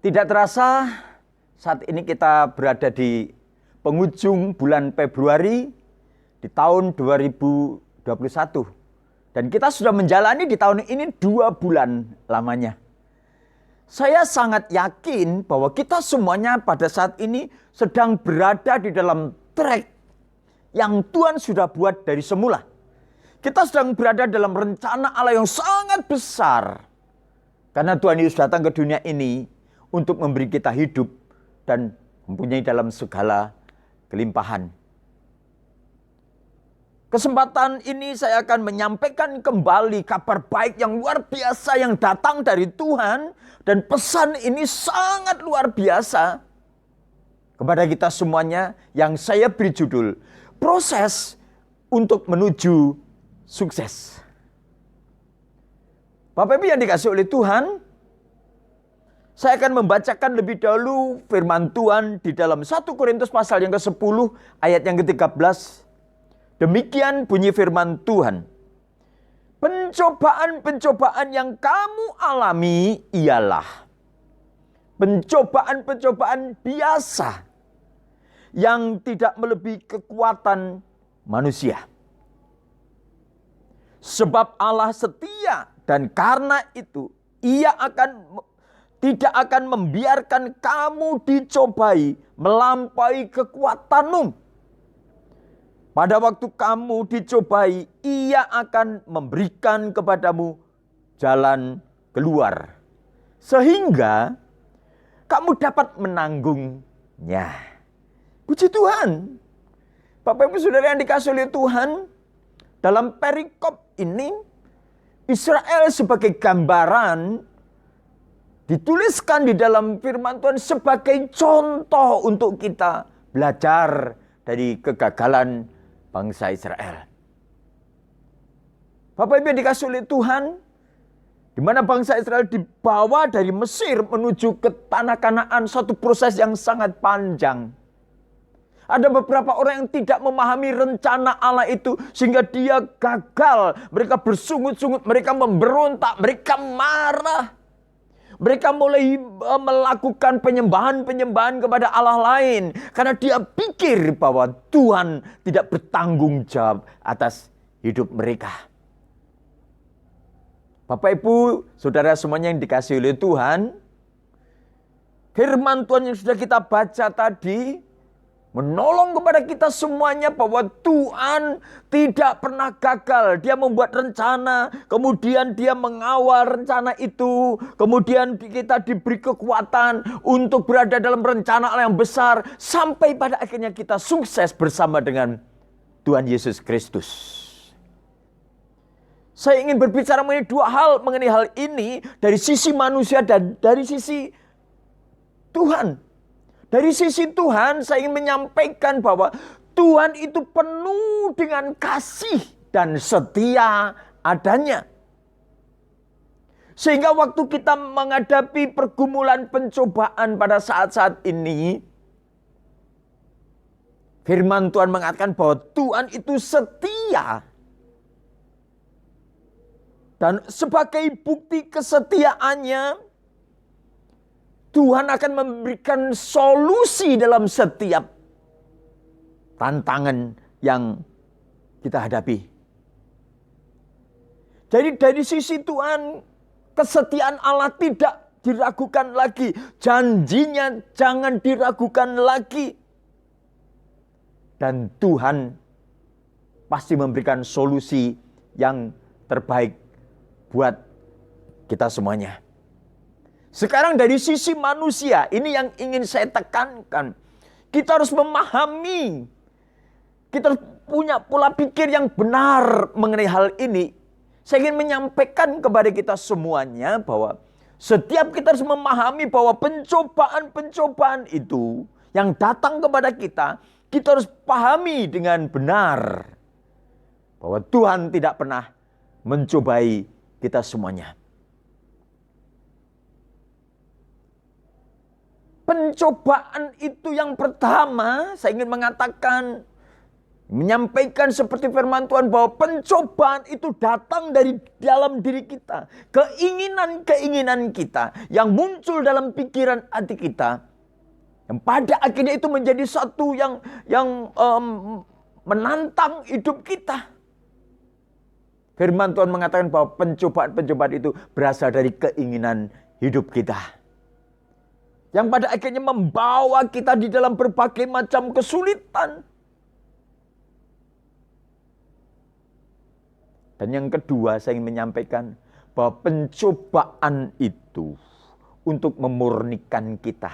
Tidak terasa saat ini kita berada di penghujung bulan Februari di tahun 2021. Dan kita sudah menjalani di tahun ini 2 bulan lamanya. Saya sangat yakin bahwa kita semuanya pada saat ini sedang berada di dalam track yang Tuhan sudah buat dari semula. Kita sedang berada dalam rencana Allah yang sangat besar. Karena Tuhan Yesus datang ke dunia ini untuk memberi kita hidup dan mempunyai dalam segala kelimpahan. Kesempatan ini saya akan menyampaikan kembali kabar baik yang luar biasa yang datang dari Tuhan. Dan pesan ini sangat luar biasa kepada kita semuanya yang saya beri judul Proses untuk Menuju Sukses. Bapak Ibu yang dikasihi oleh Tuhan, saya akan membacakan lebih dahulu firman Tuhan di dalam 1 Korintus pasal yang ke-10 ayat yang ke-13. Demikian bunyi firman Tuhan. Pencobaan-pencobaan yang kamu alami ialah pencobaan-pencobaan biasa yang tidak melebihi kekuatan manusia. Sebab Allah setia dan karena itu Ia tidak akan membiarkan kamu dicobai melampaui kekuatanmu. Pada waktu kamu dicobai, Ia akan memberikan kepadamu jalan keluar. Sehingga kamu dapat menanggungnya. Puji Tuhan. Bapak Ibu Saudara yang dikasihi oleh Tuhan, dalam perikop ini, Israel sebagai gambaran dituliskan di dalam firman Tuhan sebagai contoh untuk kita belajar dari kegagalan bangsa Israel. Bapak Ibu yang dikasihi oleh Tuhan, di mana bangsa Israel dibawa dari Mesir menuju ke tanah Kanaan, suatu proses yang sangat panjang. Ada beberapa orang yang tidak memahami rencana Allah itu sehingga dia gagal. Mereka bersungut-sungut, mereka memberontak, mereka marah. Mereka mulai melakukan penyembahan-penyembahan kepada Allah lain. Karena dia pikir bahwa Tuhan tidak bertanggung jawab atas hidup mereka. Bapak Ibu, Saudara semuanya yang dikasihi oleh Tuhan. Firman Tuhan yang sudah kita baca tadi menolong kepada kita semuanya bahwa Tuhan tidak pernah gagal. Dia membuat rencana, kemudian dia mengawal rencana itu. Kemudian kita diberi kekuatan untuk berada dalam rencana Allah yang besar. Sampai pada akhirnya kita sukses bersama dengan Tuhan Yesus Kristus. Saya ingin berbicara mengenai 2 hal mengenai hal ini. Dari sisi manusia dan dari sisi Tuhan. Dari sisi Tuhan, saya ingin menyampaikan bahwa Tuhan itu penuh dengan kasih dan setia adanya. Sehingga waktu kita menghadapi pergumulan pencobaan pada saat-saat ini, firman Tuhan mengatakan bahwa Tuhan itu setia. Dan sebagai bukti kesetiaannya, Tuhan akan memberikan solusi dalam setiap tantangan yang kita hadapi. Jadi dari sisi Tuhan, kesetiaan Allah tidak diragukan lagi. Janjinya jangan diragukan lagi. Dan Tuhan pasti memberikan solusi yang terbaik buat kita semuanya. Sekarang dari sisi manusia, ini yang ingin saya tekankan. Kita harus memahami, kita harus punya pola pikir yang benar mengenai hal ini. Saya ingin menyampaikan kepada kita semuanya bahwa setiap kita harus memahami bahwa pencobaan-pencobaan itu yang datang kepada kita harus pahami dengan benar. Bahwa Tuhan tidak pernah mencobai kita semuanya. Pencobaan itu yang pertama, saya ingin mengatakan Menyampaikan seperti firman Tuhan bahwa pencobaan itu datang dari dalam diri kita. Keinginan-keinginan kita yang muncul dalam pikiran hati kita. Yang pada akhirnya itu menjadi satu yang menantang hidup kita. Firman Tuhan mengatakan bahwa pencobaan-pencobaan itu berasal dari keinginan hidup kita. Yang pada akhirnya membawa kita di dalam berbagai macam kesulitan. Dan yang kedua saya ingin menyampaikan bahwa pencobaan itu untuk memurnikan kita.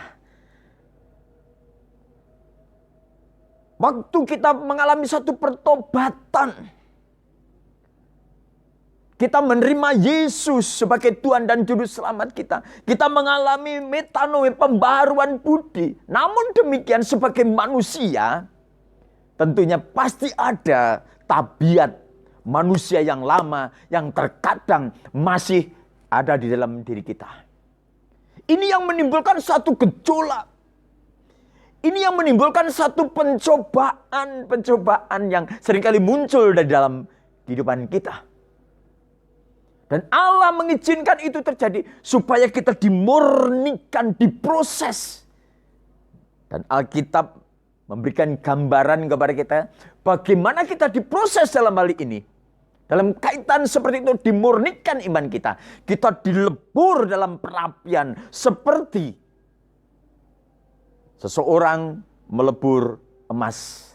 Waktu kita mengalami satu pertobatan, kita menerima Yesus sebagai Tuhan dan Juru Selamat kita. Kita mengalami metanoia, pembaharuan budi. Namun demikian sebagai manusia, tentunya pasti ada tabiat manusia yang lama yang terkadang masih ada di dalam diri kita. Ini yang menimbulkan satu gejolak. Ini yang menimbulkan satu pencobaan yang seringkali muncul dari dalam kehidupan kita. Dan Allah mengizinkan itu terjadi supaya kita dimurnikan, diproses. Dan Alkitab memberikan gambaran kepada kita bagaimana kita diproses dalam hal ini. Dalam kaitan seperti itu dimurnikan iman kita. Kita dilebur dalam perapian seperti seseorang melebur emas.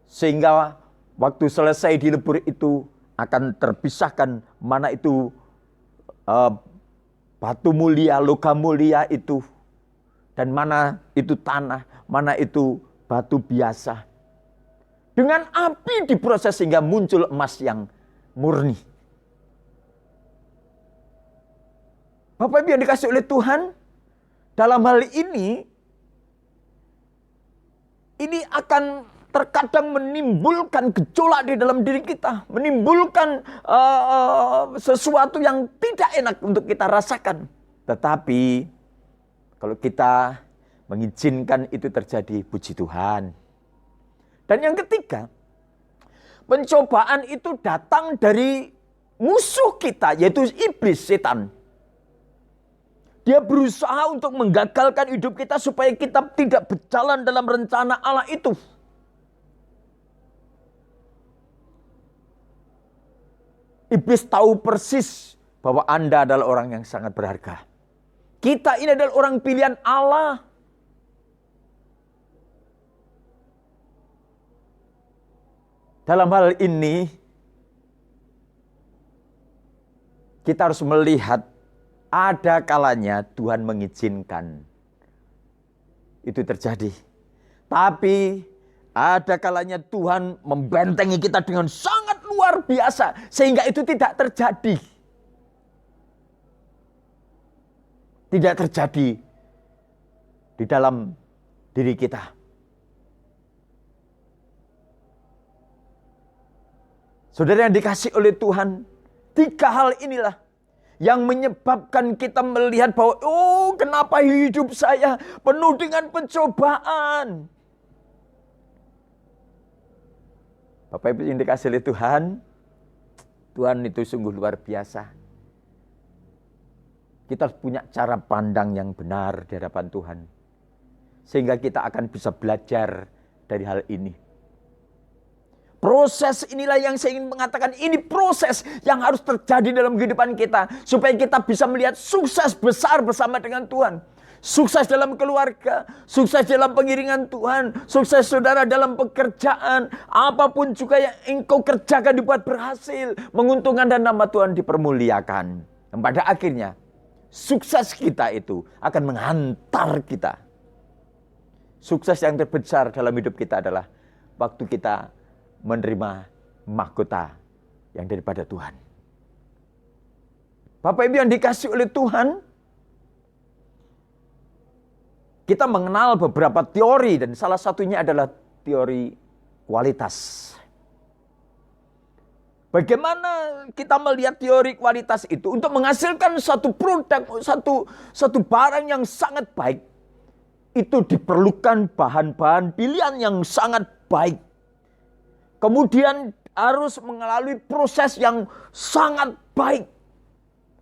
Sehingga waktu selesai dilebur itu akan terpisahkan mana itu batu mulia, logam mulia itu. Dan mana itu tanah, mana itu batu biasa. Dengan api diproses sehingga muncul emas yang murni. Bapak Ibu yang dikasih oleh Tuhan, dalam hal ini akan terkadang menimbulkan gejolak di dalam diri kita. Menimbulkan sesuatu yang tidak enak untuk kita rasakan. Tetapi kalau kita mengizinkan itu terjadi, puji Tuhan. Dan yang ketiga, pencobaan itu datang dari musuh kita, yaitu iblis, setan. Dia berusaha untuk menggagalkan hidup kita supaya kita tidak berjalan dalam rencana Allah itu. Iblis tahu persis bahwa Anda adalah orang yang sangat berharga. Kita ini adalah orang pilihan Allah. Dalam hal ini, kita harus melihat ada kalanya Tuhan mengizinkan itu terjadi. Tapi ada kalanya Tuhan membentengi kita dengan sangat luar biasa sehingga itu tidak terjadi. Tidak terjadi di dalam diri kita. Saudara yang dikasih oleh Tuhan, 3 hal inilah yang menyebabkan kita melihat bahwa kenapa hidup saya penuh dengan pencobaan. Bapak Ibu yang dikasih oleh Tuhan, Tuhan itu sungguh luar biasa. Kita harus punya cara pandang yang benar di hadapan Tuhan. Sehingga kita akan bisa belajar dari hal ini. Proses inilah yang saya ingin mengatakan, ini proses yang harus terjadi dalam kehidupan kita. Supaya kita bisa melihat sukses besar bersama dengan Tuhan. Sukses dalam keluarga, sukses dalam pengiringan Tuhan, sukses saudara dalam pekerjaan. Apapun juga yang engkau kerjakan dibuat berhasil, menguntungkan dan nama Tuhan dipermuliakan. Dan pada akhirnya, sukses kita itu akan menghantar kita. Sukses yang terbesar dalam hidup kita adalah waktu kita menerima mahkota yang daripada Tuhan. Bapak Ibu yang dikasih oleh Tuhan, kita mengenal beberapa teori dan salah satunya adalah teori kualitas. Bagaimana kita melihat teori kualitas itu untuk menghasilkan satu produk, satu barang yang sangat baik, itu diperlukan bahan-bahan pilihan yang sangat baik. kemudian harus mengalami proses yang sangat baik,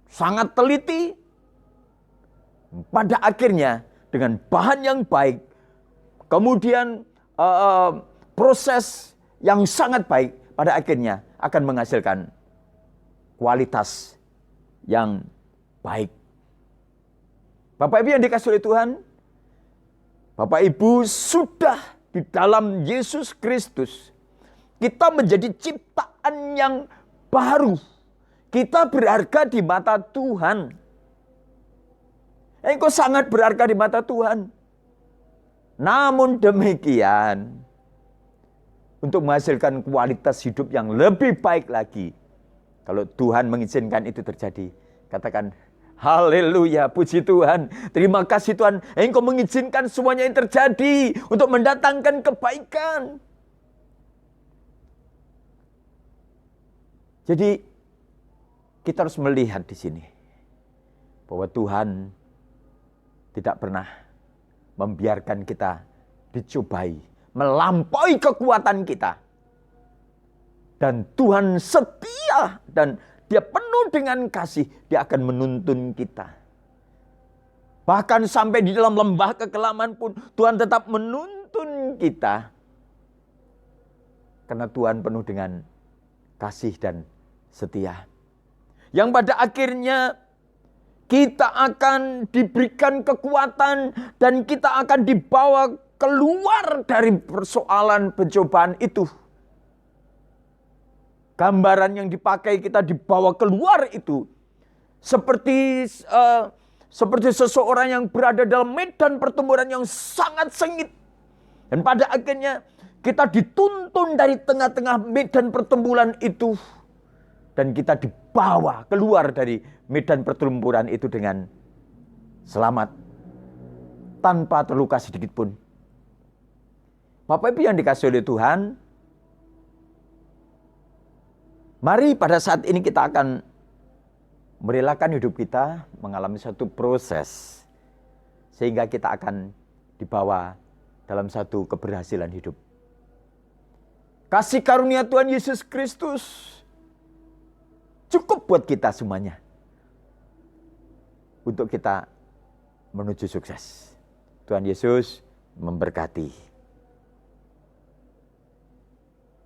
sangat teliti. Pada akhirnya dengan bahan yang baik, kemudian proses yang sangat baik, pada akhirnya akan menghasilkan kualitas yang baik. Bapak Ibu yang dikasihi oleh Tuhan, Bapak Ibu, sudah di dalam Yesus Kristus kita menjadi ciptaan yang baru. Kita berharga di mata Tuhan. Engkau sangat berharga di mata Tuhan. Namun demikian, untuk menghasilkan kualitas hidup yang lebih baik lagi, kalau Tuhan mengizinkan itu terjadi, katakan haleluya, puji Tuhan. Terima kasih Tuhan, Engkau mengizinkan semuanya yang terjadi untuk mendatangkan kebaikan. Jadi kita harus melihat di sini bahwa Tuhan tidak pernah membiarkan kita dicobai melampaui kekuatan kita. Dan Tuhan setia dan Dia penuh dengan kasih, Dia akan menuntun kita. Bahkan sampai di dalam lembah kekelaman pun Tuhan tetap menuntun kita. Karena Tuhan penuh dengan kasih dan setia. Yang pada akhirnya kita akan diberikan kekuatan dan kita akan dibawa keluar dari persoalan pencobaan itu. Gambaran yang dipakai kita dibawa keluar itu seperti seseorang yang berada dalam medan pertempuran yang sangat sengit. Dan pada akhirnya kita dituntun dari tengah-tengah medan pertempuran itu. Dan kita dibawa keluar dari medan pertempuran itu dengan selamat. Tanpa terluka sedikit pun. Bapak Ibu yang dikasihi oleh Tuhan, mari pada saat ini kita akan merelakan hidup kita mengalami satu proses. Sehingga kita akan dibawa dalam satu keberhasilan hidup. Kasih karunia Tuhan Yesus Kristus cukup buat kita semuanya. Untuk kita menuju sukses. Tuhan Yesus memberkati.